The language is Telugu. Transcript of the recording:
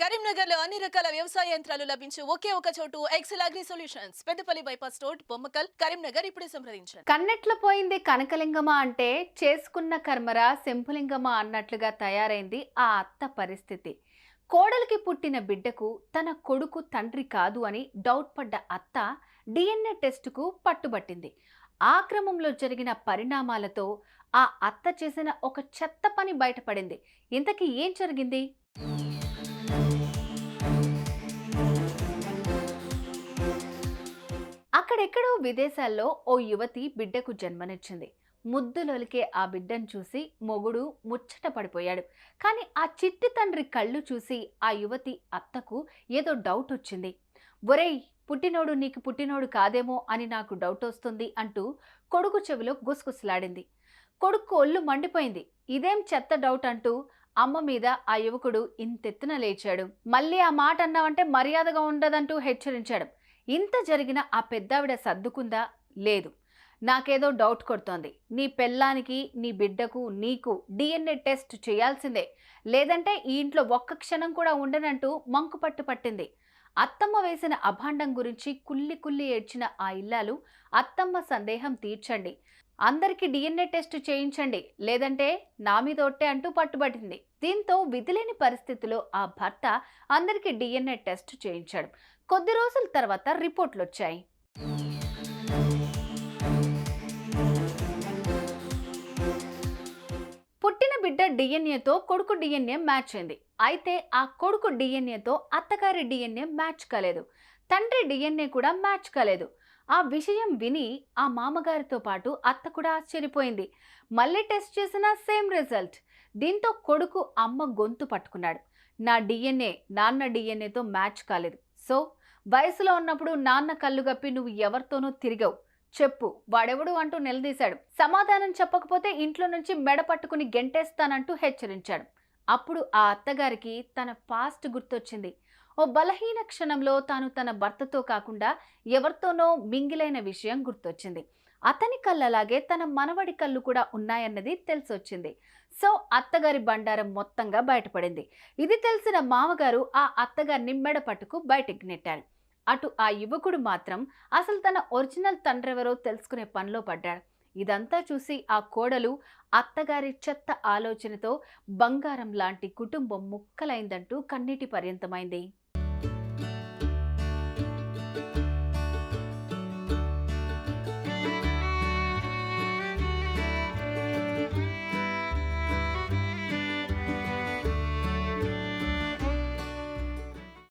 కరీంనగర్ లో అన్ని రకాల వ్యవసాయ యంత్రాలు లభించే ఒకే ఒక చోటు Excel Agri Solutions Peddapalli bypass road Bommakal Karimnagar ఇప్పుడే సంప్రదించండి. కన్నెట్ల పోయింది కనకలింగమా అంటే చేసుకున్న కర్మరా శంభులింగమా అన్నట్లుగా తయారైంది ఆ అత్త పరిస్థితి. కోడలికి పుట్టిన బిడ్డకు తన కొడుకు తండ్రి కాదు అని డౌట్ పడ్డ అత్త డిఎన్ఏ టెస్టుకు పట్టుబట్టింది. ఆ క్రమంలో జరిగిన పరిణామాలతో ఆ అత్త చేసిన ఒక చెత్త పని బయటపడింది. ఇంతకీ ఏం జరిగింది? అక్కడెక్కడో విదేశాల్లో ఓ యువతి బిడ్డకు జన్మనిచ్చింది. ముద్దులొలికే ఆ బిడ్డను చూసి మొగుడు ముచ్చట పడిపోయాడు. కానీ ఆ చిట్టి తండ్రి కళ్ళు చూసి ఆ యువతి అత్తకు ఏదో డౌట్ వచ్చింది. ఒరేయ్, పుట్టినోడు నీకు పుట్టినోడు కాదేమో అని నాకు డౌట్ వస్తుంది అంటూ కొడుకు చెవిలో గుసగుసలాడింది. కొడుకు ఒళ్ళు మండిపోయింది. ఇదేం చెత్త డౌట్ అంటూ అమ్మ మీద ఆ యువకుడు ఇంతెత్తున లేచాడు. మళ్ళీ ఆ మాట అన్నావంటే మర్యాదగా ఉండదంటూ హెచ్చరించాడు. ఇంత జరిగిన ఆ పెద్దావిడ సర్దుకుందా? లేదు. నాకేదో డౌట్ కొడుతోంది. నీ పెళ్ళానికి, నీ బిడ్డకు, నీకు డిఎన్ఏ టెస్ట్ చేయాల్సిందే, లేదంటే ఈ ఇంట్లో ఒక్క క్షణం కూడా ఉండనంటూ మంకుపట్టు పట్టింది. అత్తమ్మ వేసిన అభాండం గురించి కుల్లి కుల్లి ఏడ్చిన ఆ ఇల్లాలు అత్తమ్మ సందేహం తీర్చండి, అందరికీ డిఎన్ఏ టెస్ట్ చేయించండి, లేదంటే నా మీద ఒట్టే అంటూ పట్టుబట్టింది. దీంతో విధిలేని పరిస్థితిలో ఆ భర్త అందరికీ డిఎన్ఏ టెస్ట్ చేయించాడు. కొద్ది రోజుల తర్వాత రిపోర్ట్లు వచ్చాయి. పుట్టిన బిడ్డ డిఎన్ఏతో కొడుకు డిఎన్ఏ మ్యాచ్ అయింది. అయితే ఆ కొడుకు డిఎన్ఏతో అత్తగారి డిఎన్ఏ మ్యాచ్ కాలేదు. తండ్రి డిఎన్ఏ కూడా మ్యాచ్ కాలేదు. ఆ విషయం విని ఆ మామగారితో పాటు అత్త కూడా ఆశ్చర్యపోయింది. మళ్ళీ టెస్ట్ చేసిన సేమ్ రిజల్ట్. దీంతో కొడుకు అమ్మ గొంతు పట్టుకున్నాడు. నా డిఎన్ఏ నాన్న డిఎన్ఏతో మ్యాచ్ కాలేదు. సో వయసులో ఉన్నప్పుడు నాన్న కళ్ళు గప్పి నువ్వు ఎవరితోనూ తిరిగావు, చెప్పు, వాడెవడు అంటూ నిలదీశాడు. సమాధానం చెప్పకపోతే ఇంట్లో నుంచి మెడ పట్టుకుని గెంటేస్తానంటూ హెచ్చరించాడు. అప్పుడు ఆ అత్తగారికి తన పాస్ట్ గుర్తొచ్చింది. ఓ బలహీన క్షణంలో తాను తన భర్తతో కాకుండా ఎవరితోనో మింగిలైన విషయం గుర్తొచ్చింది. అతని కళ్ళలాగే తన మనవడి కళ్ళు కూడా ఉన్నాయన్నది తెలిసొచ్చింది. సో అత్తగారి బండారం మొత్తంగా బయటపడింది. ఇది తెలిసిన మామగారు ఆ అత్తగారిని మెడ పట్టుకు బయటికి నెట్టారు. అటు ఆ యువకుడు మాత్రం అసలు తన ఒరిజినల్ తండ్రెవరో తెలుసుకునే పనిలో పడ్డాడు. ఇదంతా చూసి ఆ కోడలు అత్తగారి చెత్త ఆలోచనతో బంగారం లాంటి కుటుంబం ముక్కలైందంటూ కన్నీటి పర్యంతమైంది.